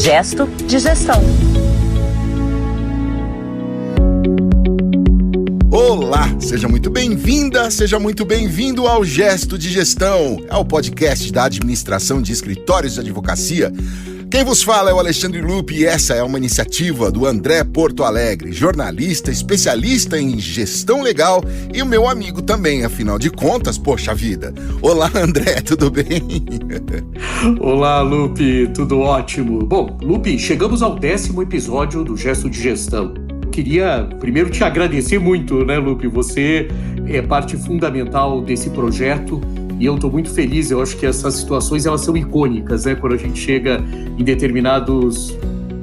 Gesto de Gestão. Olá, seja muito bem-vinda, seja muito bem-vindo ao Gesto de Gestão, é o podcast da Administração de Escritórios de Advocacia. Quem vos fala é o Alexandre Lupe e essa é uma iniciativa do André Porto Alegre, jornalista, especialista em gestão legal e o meu amigo também, afinal de contas, poxa vida. Olá, André, tudo bem? Olá, Lupe, tudo ótimo. Bom, Lupe, chegamos ao 10º episódio do Gesto de Gestão. Queria primeiro te agradecer muito, né, Lupe? Você é parte fundamental desse projeto e eu estou muito feliz. Eu acho que essas situações elas são icônicas, né? Quando a gente chega em determinados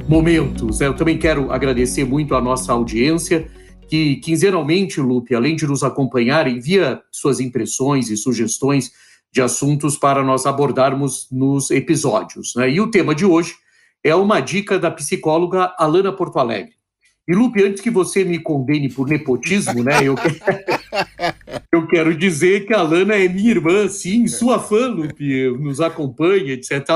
momentos. Eu também quero agradecer muito a nossa audiência, que quinzenalmente, Lupe, além de nos acompanhar, envia suas impressões e sugestões de assuntos para nós abordarmos nos episódios, né? E o tema de hoje é uma dica da psicóloga Alana Porto Alegre. E, Lupe, antes que você me condene por nepotismo, né, eu quero dizer que a Alana é minha irmã, sim, sua fã, Lupe, nos acompanha, etc.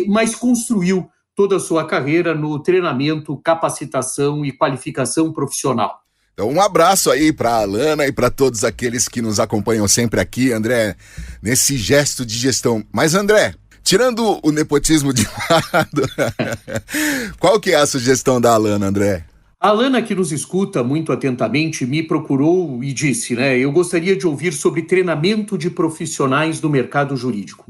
Mas construiu toda a sua carreira no treinamento, capacitação e qualificação profissional. Então, um abraço aí para a Alana e para todos aqueles que nos acompanham sempre aqui, André, nesse gesto de gestão. Mas, André, tirando o nepotismo de lado, qual que é a sugestão da Alana, André? A Alana, que nos escuta muito atentamente, me procurou e disse, né, eu gostaria de ouvir sobre treinamento de profissionais do mercado jurídico.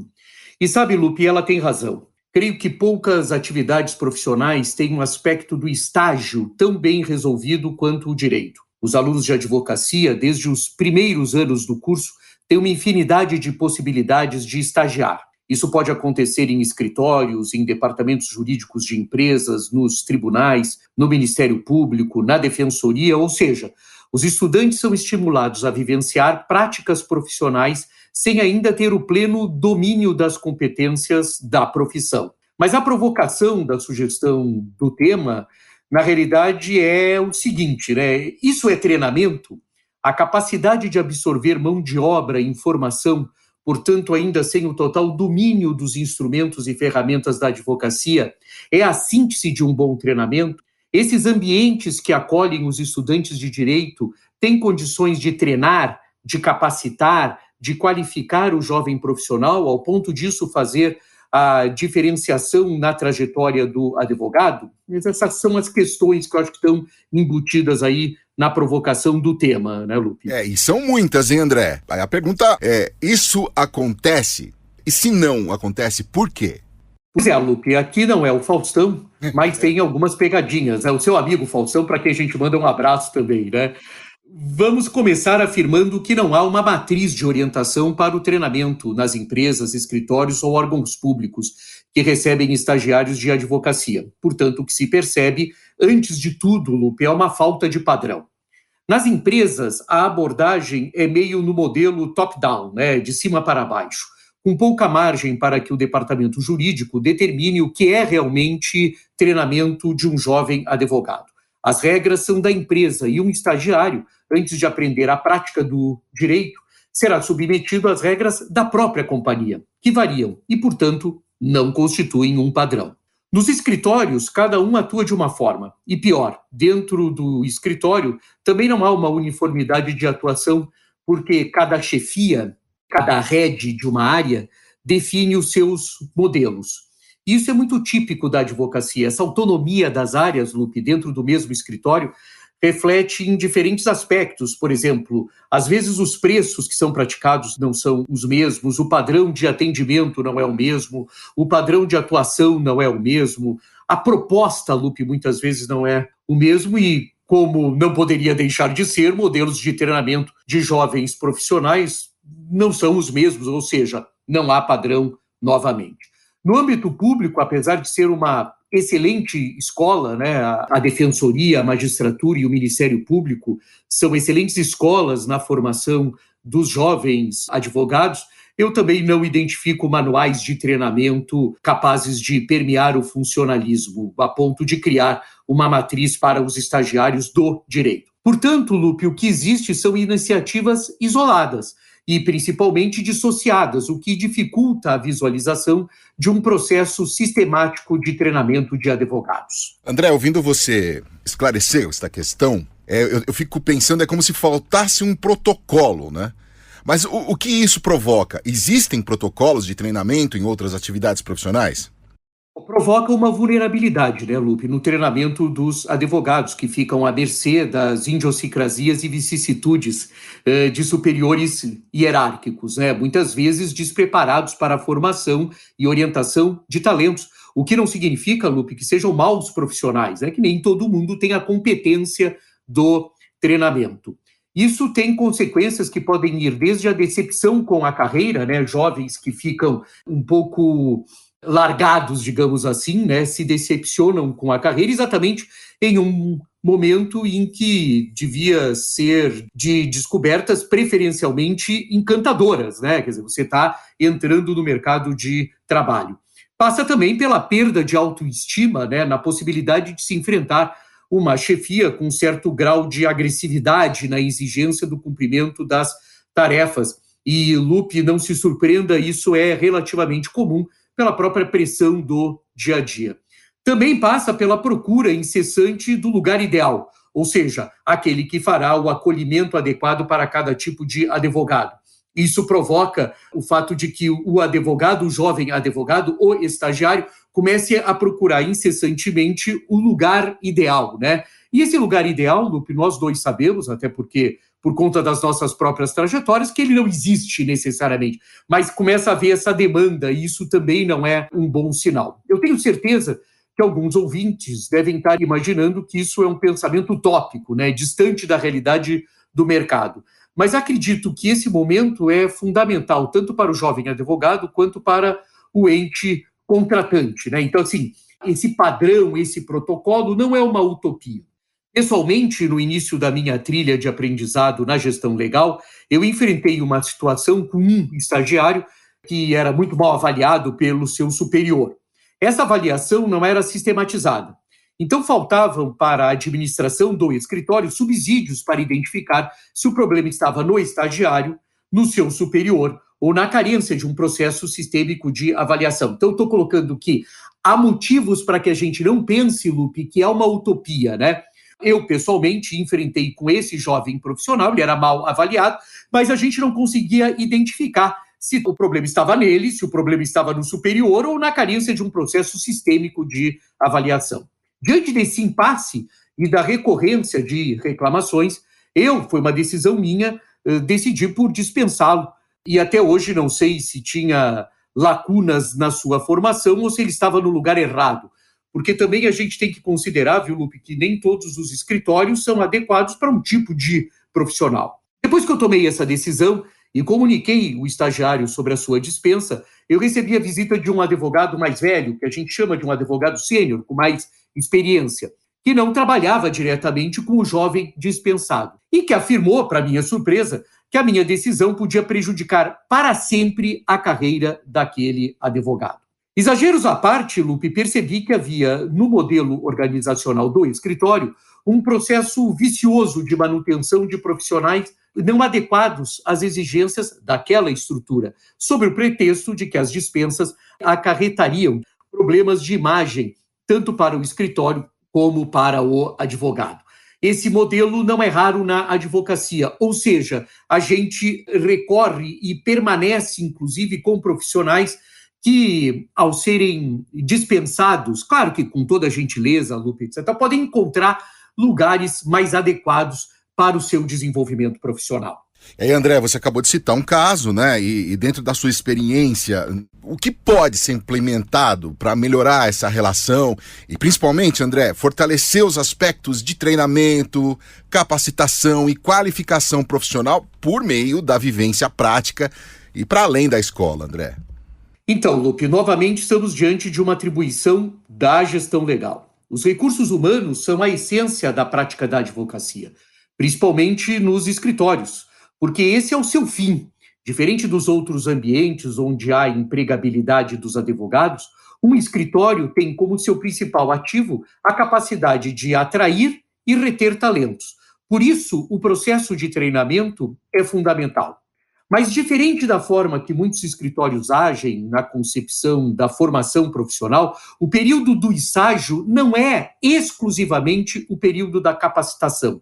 E sabe, Lupe, ela tem razão. Creio que poucas atividades profissionais têm um aspecto do estágio tão bem resolvido quanto o direito. Os alunos de advocacia, desde os primeiros anos do curso, têm uma infinidade de possibilidades de estagiar. Isso pode acontecer em escritórios, em departamentos jurídicos de empresas, nos tribunais, no Ministério Público, na Defensoria, ou seja, os estudantes são estimulados a vivenciar práticas profissionais sem ainda ter o pleno domínio das competências da profissão. Mas a provocação da sugestão do tema, na realidade, é o seguinte, né? Isso é treinamento? A capacidade de absorver mão de obra e informação, portanto, ainda sem o total domínio dos instrumentos e ferramentas da advocacia, é a síntese de um bom treinamento? Esses ambientes que acolhem os estudantes de direito têm condições de treinar, de capacitar, de qualificar o jovem profissional ao ponto disso fazer a diferenciação na trajetória do advogado? Essas são as questões que eu acho que estão embutidas aí na provocação do tema, né, Lupe? E são muitas, hein, André? Aí a pergunta é, isso acontece? E se não acontece, por quê? Pois é, Lupe, aqui não é o Faustão, mas tem algumas pegadinhas. É o seu amigo Faustão, para quem a gente manda um abraço também, né? Vamos começar afirmando que não há uma matriz de orientação para o treinamento nas empresas, escritórios ou órgãos públicos que recebem estagiários de advocacia. Portanto, o que se percebe, antes de tudo, Lupe, é uma falta de padrão. Nas empresas, a abordagem é meio no modelo top-down, né, de cima para baixo, com pouca margem para que o departamento jurídico determine o que é realmente treinamento de um jovem advogado. As regras são da empresa e um estagiário, antes de aprender a prática do direito, será submetido às regras da própria companhia, que variam e, portanto, não constituem um padrão. Nos escritórios, cada um atua de uma forma. E pior, dentro do escritório, também não há uma uniformidade de atuação, porque cada chefia, cada head de uma área, define os seus modelos. Isso é muito típico da advocacia. Essa autonomia das áreas, Lupe, dentro do mesmo escritório, reflete em diferentes aspectos. Por exemplo, às vezes os preços que são praticados não são os mesmos, o padrão de atendimento não é o mesmo, o padrão de atuação não é o mesmo, a proposta, Lupe, muitas vezes não é o mesmo e, como não poderia deixar de ser, modelos de treinamento de jovens profissionais não são os mesmos, ou seja, não há padrão novamente. No âmbito público, apesar de ser uma excelente escola, né, a Defensoria, a Magistratura e o Ministério Público são excelentes escolas na formação dos jovens advogados, eu também não identifico manuais de treinamento capazes de permear o funcionalismo, a ponto de criar uma matriz para os estagiários do direito. Portanto, Lupe, o que existe são iniciativas isoladas e principalmente dissociadas, o que dificulta a visualização de um processo sistemático de treinamento de advogados. André, ouvindo você esclarecer esta questão, eu fico pensando, é como se faltasse um protocolo, né? Mas o que isso provoca? Existem protocolos de treinamento em outras atividades profissionais? Provoca uma vulnerabilidade, né, Lupe, no treinamento dos advogados, que ficam à mercê das idiosincrasias e vicissitudes de superiores hierárquicos, né, muitas vezes despreparados para a formação e orientação de talentos, o que não significa, Lupe, que sejam maus profissionais, né, que nem todo mundo tem a competência do treinamento. Isso tem consequências que podem ir desde a decepção com a carreira, né, jovens que ficam um pouco largados, digamos assim, né, se decepcionam com a carreira exatamente em um momento em que devia ser de descobertas preferencialmente encantadoras, né? Quer dizer, você está entrando no mercado de trabalho. Passa também pela perda de autoestima, né, na possibilidade de se enfrentar uma chefia com certo grau de agressividade na exigência do cumprimento das tarefas. E, Lupe, não se surpreenda, isso é relativamente comum pela própria pressão do dia a dia. Também passa pela procura incessante do lugar ideal, ou seja, aquele que fará o acolhimento adequado para cada tipo de advogado. Isso provoca o fato de que o advogado, o jovem advogado, o estagiário, comece a procurar incessantemente o lugar ideal, né? E esse lugar ideal, Lupe, nós dois sabemos, até porque por conta das nossas próprias trajetórias, que ele não existe necessariamente, mas começa a haver essa demanda e isso também não é um bom sinal. Eu tenho certeza que alguns ouvintes devem estar imaginando que isso é um pensamento utópico, né, distante da realidade do mercado. Mas acredito que esse momento é fundamental, tanto para o jovem advogado quanto para o ente contratante, né? Então, assim, esse padrão, esse protocolo não é uma utopia. Pessoalmente, no início da minha trilha de aprendizado na gestão legal, eu enfrentei uma situação com um estagiário que era muito mal avaliado pelo seu superior. Essa avaliação não era sistematizada. Então, faltavam para a administração do escritório subsídios para identificar se o problema estava no estagiário, no seu superior ou na carência de um processo sistêmico de avaliação. Então, estou colocando que há motivos para que a gente não pense, Lupe, que é uma utopia, né? Eu, pessoalmente, enfrentei com esse jovem profissional, ele era mal avaliado, mas a gente não conseguia identificar se o problema estava nele, se o problema estava no superior ou na carência de um processo sistêmico de avaliação. Diante desse impasse e da recorrência de reclamações, foi uma decisão minha, decidi por dispensá-lo. E até hoje não sei se tinha lacunas na sua formação ou se ele estava no lugar errado. Porque também a gente tem que considerar, viu, Lupe, que nem todos os escritórios são adequados para um tipo de profissional. Depois que eu tomei essa decisão e comuniquei o estagiário sobre a sua dispensa, eu recebi a visita de um advogado mais velho, que a gente chama de um advogado sênior, com mais experiência, que não trabalhava diretamente com o jovem dispensado e que afirmou, para minha surpresa, que a minha decisão podia prejudicar para sempre a carreira daquele advogado. Exageros à parte, Lupe, percebi que havia no modelo organizacional do escritório um processo vicioso de manutenção de profissionais não adequados às exigências daquela estrutura, sob o pretexto de que as dispensas acarretariam problemas de imagem, tanto para o escritório como para o advogado. Esse modelo não é raro na advocacia, ou seja, a gente recorre e permanece, inclusive, com profissionais que, ao serem dispensados, claro que com toda a gentileza, Lupe, etc., podem encontrar lugares mais adequados para o seu desenvolvimento profissional. E aí, André, você acabou de citar um caso, né? E dentro da sua experiência, o que pode ser implementado para melhorar essa relação e, principalmente, André, fortalecer os aspectos de treinamento, capacitação e qualificação profissional por meio da vivência prática e para além da escola, André? Então, Lupe, novamente estamos diante de uma atribuição da gestão legal. Os recursos humanos são a essência da prática da advocacia, principalmente nos escritórios, porque esse é o seu fim. Diferente dos outros ambientes onde há empregabilidade dos advogados, um escritório tem como seu principal ativo a capacidade de atrair e reter talentos. Por isso, o processo de treinamento é fundamental. Mas, diferente da forma que muitos escritórios agem na concepção da formação profissional, o período do estágio não é exclusivamente o período da capacitação,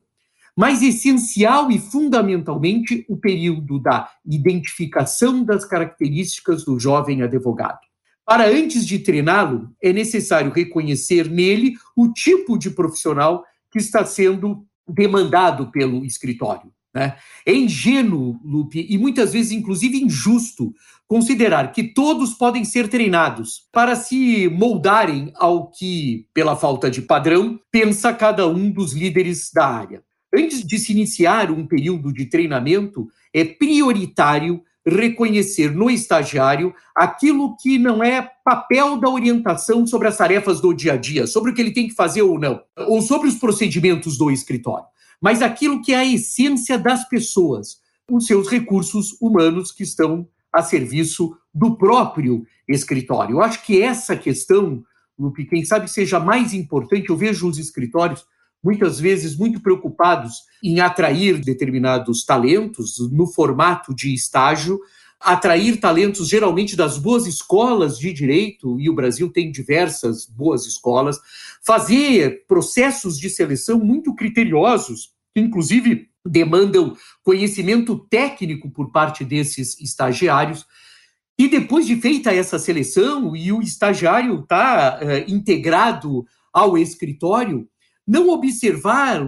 mas essencial e fundamentalmente o período da identificação das características do jovem advogado. Para antes de treiná-lo, é necessário reconhecer nele o tipo de profissional que está sendo demandado pelo escritório, né? É ingênuo, Lupe, e muitas vezes, inclusive, injusto, considerar que todos podem ser treinados para se moldarem ao que, pela falta de padrão, pensa cada um dos líderes da área. Antes de se iniciar um período de treinamento, é prioritário reconhecer no estagiário aquilo que não é papel da orientação sobre as tarefas do dia a dia, sobre o que ele tem que fazer ou não, ou sobre os procedimentos do escritório, mas aquilo que é a essência das pessoas, os seus recursos humanos que estão a serviço do próprio escritório. Eu acho que essa questão, Lupe, quem sabe seja mais importante. Eu vejo os escritórios muitas vezes muito preocupados em atrair determinados talentos no formato de estágio, atrair talentos geralmente das boas escolas de direito, e o Brasil tem diversas boas escolas, fazer processos de seleção muito criteriosos, que inclusive demandam conhecimento técnico por parte desses estagiários. E depois de feita essa seleção e o estagiário está integrado ao escritório, não observar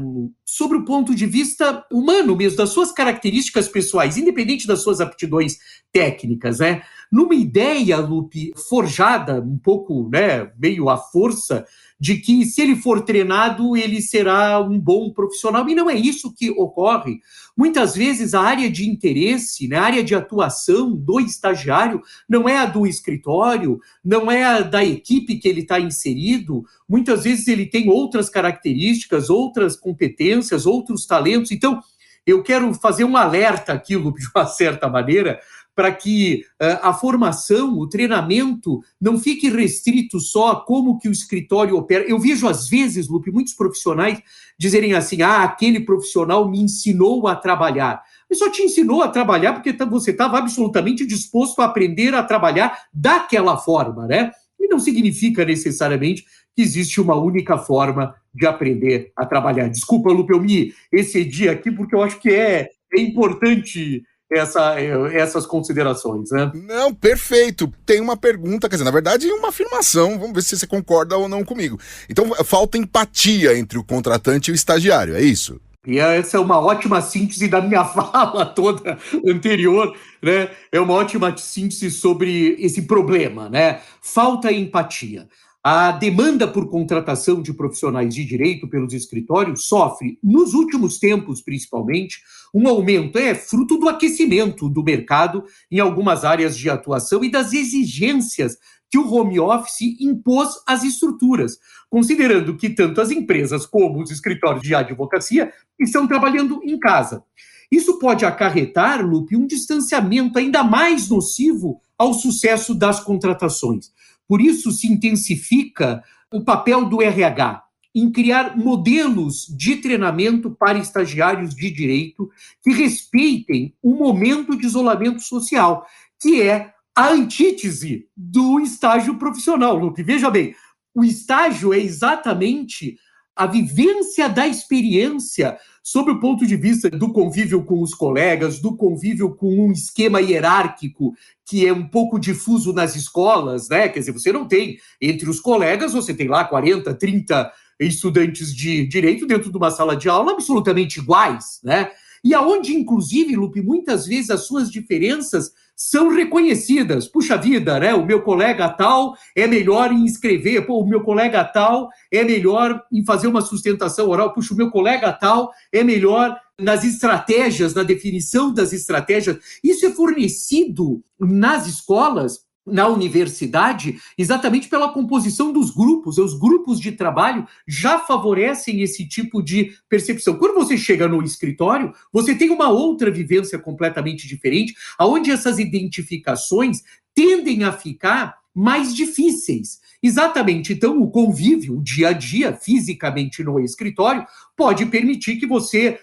sobre o ponto de vista humano mesmo, das suas características pessoais, independente das suas aptidões técnicas, né? Numa ideia, Lupe, forjada um pouco, né, meio à força, de que se ele for treinado, ele será um bom profissional. E não é isso que ocorre. Muitas vezes a área de interesse, né, a área de atuação do estagiário não é a do escritório, não é a da equipe que ele está inserido. Muitas vezes ele tem outras características, outras competências, outros talentos. Então, eu quero fazer um alerta aqui, Lupe, de uma certa maneira, para que a formação, o treinamento, não fique restrito só a como que o escritório opera. Eu vejo, às vezes, Lupe, muitos profissionais dizerem assim, aquele profissional me ensinou a trabalhar. Ele só te ensinou a trabalhar porque você estava absolutamente disposto a aprender a trabalhar daquela forma, né? E não significa necessariamente que existe uma única forma de aprender a trabalhar. Desculpa, Lupe, eu me excedi aqui porque eu acho que é importante essas considerações, né? Não, perfeito. Tem uma pergunta, quer dizer, na verdade, uma afirmação. Vamos ver se você concorda ou não comigo. Então, falta empatia entre o contratante e o estagiário, é isso? E essa é uma ótima síntese da minha fala toda anterior, né? É uma ótima síntese sobre esse problema, né? Falta empatia. A demanda por contratação de profissionais de direito pelos escritórios sofre, nos últimos tempos principalmente, um aumento, fruto do aquecimento do mercado em algumas áreas de atuação e das exigências que o home office impôs às estruturas, considerando que tanto as empresas como os escritórios de advocacia estão trabalhando em casa. Isso pode acarretar, Lupe, um distanciamento ainda mais nocivo ao sucesso das contratações. Por isso se intensifica o papel do RH em criar modelos de treinamento para estagiários de direito que respeitem o momento de isolamento social, que é a antítese do estágio profissional, Lupe. Veja bem, o estágio é exatamente a vivência da experiência sob o ponto de vista do convívio com os colegas, do convívio com um esquema hierárquico que é um pouco difuso nas escolas, né? Quer dizer, você não tem, entre os colegas, você tem lá 40, 30 estudantes de direito dentro de uma sala de aula absolutamente iguais, né? E aonde, inclusive, Lupe, muitas vezes as suas diferenças são reconhecidas. Puxa vida, né? O meu colega tal é melhor em escrever, o meu colega tal é melhor em fazer uma sustentação oral, puxa, o meu colega tal é melhor nas estratégias, na definição das estratégias. Isso é fornecido nas escolas, na universidade, exatamente pela composição dos grupos. Os grupos de trabalho já favorecem esse tipo de percepção. Quando você chega no escritório, você tem uma outra vivência completamente diferente, onde essas identificações tendem a ficar mais difíceis. Exatamente, então o convívio, o dia a dia, fisicamente no escritório, pode permitir que você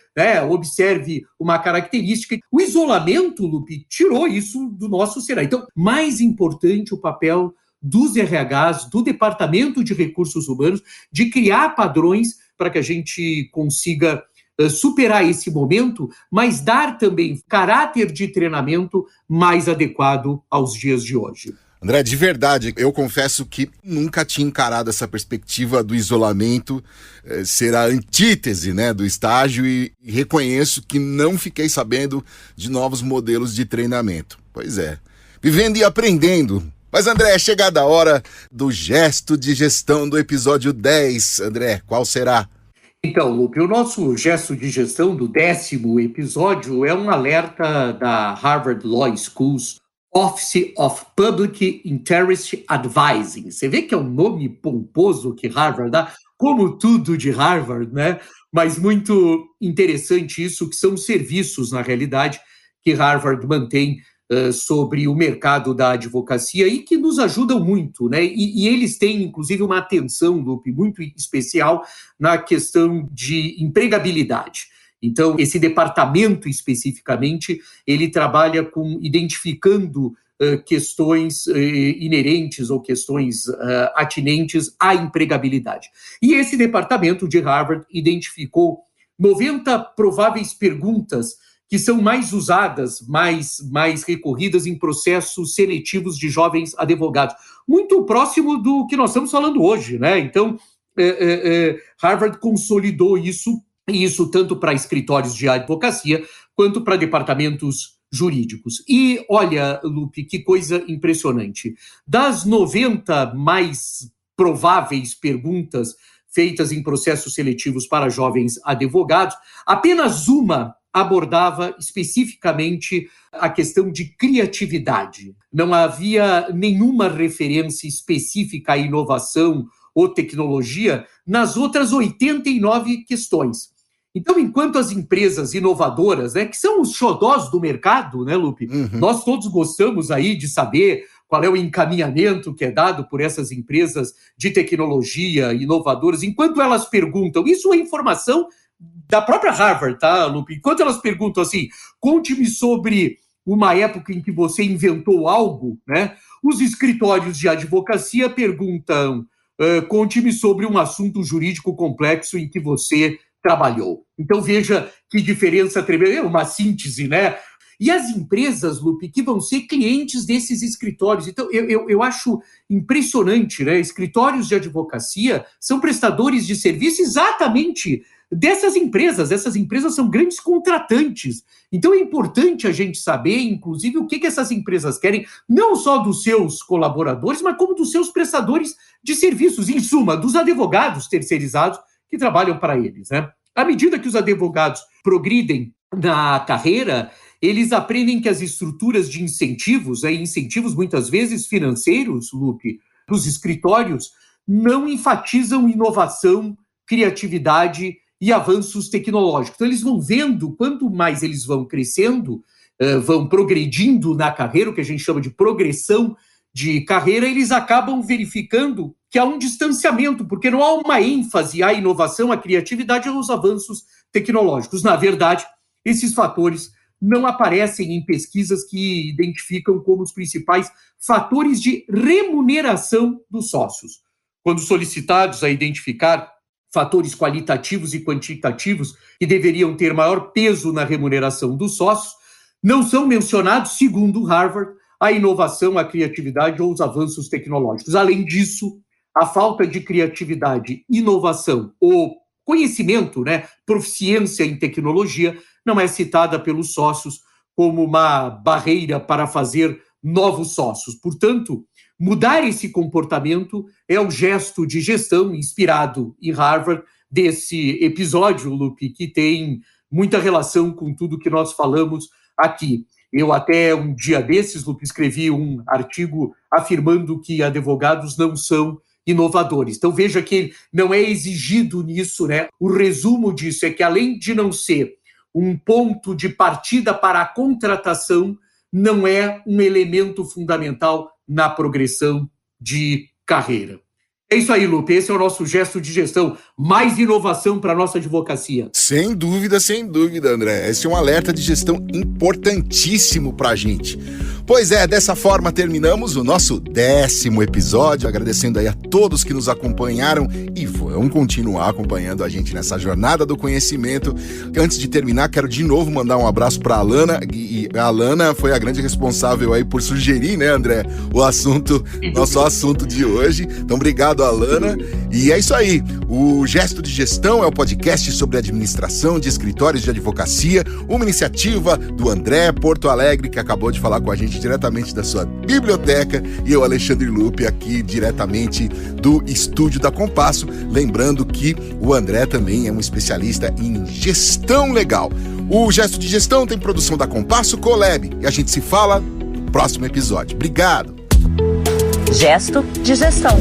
observe uma característica. O isolamento, Lupe, tirou isso do nosso cenário. Então, mais importante o papel dos RHs, do Departamento de Recursos Humanos, de criar padrões para que a gente consiga superar esse momento, mas dar também caráter de treinamento mais adequado aos dias de hoje. André, de verdade, eu confesso que nunca tinha encarado essa perspectiva do isolamento ser a antítese, do estágio e reconheço que não fiquei sabendo de novos modelos de treinamento. Pois é, vivendo e aprendendo. Mas, André, é chegada a hora do gesto de gestão do episódio 10. André, qual será? Então, Lupe, o nosso gesto de gestão do 10º episódio é um alerta da Harvard Law School's Office of Public Interest Advising. Você vê que é um nome pomposo que Harvard dá, como tudo de Harvard, né? Mas muito interessante isso, que são serviços, na realidade, que Harvard mantém sobre o mercado da advocacia e que nos ajudam muito, né? E eles têm, inclusive, uma atenção, Lupe, muito especial na questão de empregabilidade. Então, esse departamento, especificamente, ele trabalha identificando questões inerentes ou questões atinentes à empregabilidade. E esse departamento de Harvard identificou 90 prováveis perguntas que são mais usadas, mais recorridas em processos seletivos de jovens advogados. Muito próximo do que nós estamos falando hoje, né? Então, Harvard consolidou isso tanto para escritórios de advocacia quanto para departamentos jurídicos. E olha, Lupe, que coisa impressionante. Das 90 mais prováveis perguntas feitas em processos seletivos para jovens advogados, apenas uma abordava especificamente a questão de criatividade. Não havia nenhuma referência específica à inovação ou tecnologia nas outras 89 questões. Então, enquanto as empresas inovadoras, que são os xodós do mercado, Lupe? Nós todos gostamos aí de saber qual é o encaminhamento que é dado por essas empresas de tecnologia inovadoras, enquanto elas perguntam, isso é informação da própria Harvard, tá, Lupe? Enquanto elas perguntam assim, conte-me sobre uma época em que você inventou algo, os escritórios de advocacia perguntam, conte-me sobre um assunto jurídico complexo em que você trabalhou. Então, veja que diferença tremenda, é uma síntese, E as empresas, Lupe, que vão ser clientes desses escritórios. Então, eu acho impressionante, Escritórios de advocacia são prestadores de serviço exatamente dessas empresas. Essas empresas são grandes contratantes. Então, é importante a gente saber, inclusive, o que essas empresas querem, não só dos seus colaboradores, mas como dos seus prestadores de serviços, em suma, dos advogados terceirizados que trabalham para eles, À medida que os advogados progridem na carreira, eles aprendem que as estruturas de incentivos, incentivos muitas vezes financeiros, Lupe, dos escritórios, não enfatizam inovação, criatividade e avanços tecnológicos. Então, eles vão vendo, quanto mais eles vão crescendo, vão progredindo na carreira, o que a gente chama de progressão de carreira, eles acabam verificando que há um distanciamento, porque não há uma ênfase à inovação, à criatividade e aos avanços tecnológicos. Na verdade, esses fatores não aparecem em pesquisas que identificam como os principais fatores de remuneração dos sócios. Quando solicitados a identificar fatores qualitativos e quantitativos que deveriam ter maior peso na remuneração dos sócios, não são mencionados, segundo Harvard, a inovação, a criatividade ou os avanços tecnológicos. Além disso, a falta de criatividade, inovação ou conhecimento, proficiência em tecnologia, não é citada pelos sócios como uma barreira para fazer novos sócios. Portanto, mudar esse comportamento é o gesto de gestão inspirado em Harvard desse episódio, Lupe, que tem muita relação com tudo que nós falamos aqui. Eu até um dia desses, Lupe, escrevi um artigo afirmando que advogados não são inovadores. Então, veja que não é exigido nisso, O resumo disso é que, além de não ser um ponto de partida para a contratação, não é um elemento fundamental na progressão de carreira. É isso aí, Lupe. Esse é o nosso gesto de gestão. Mais inovação para a nossa advocacia. Sem dúvida, André. Esse é um alerta de gestão importantíssimo para a gente. Pois é, dessa forma terminamos o nosso 10º episódio, agradecendo aí a todos que nos acompanharam e vão continuar acompanhando a gente nessa jornada do conhecimento. Antes de terminar, quero de novo mandar um abraço para a Alana, e a Alana foi a grande responsável aí por sugerir, né, André, o assunto, nosso assunto de hoje. Então, obrigado, Alana. E é isso aí, o Gesto de Gestão é o podcast sobre administração de escritórios de advocacia, uma iniciativa do André Porto Alegre, que acabou de falar com a gente diretamente da sua biblioteca, e eu, Alexandre Lupe, aqui diretamente do estúdio da Compasso. Lembrando que o André também é um especialista em gestão legal. O Gesto de Gestão tem produção da Compasso Colab e a gente se fala no próximo episódio. Obrigado! Gesto de Gestão.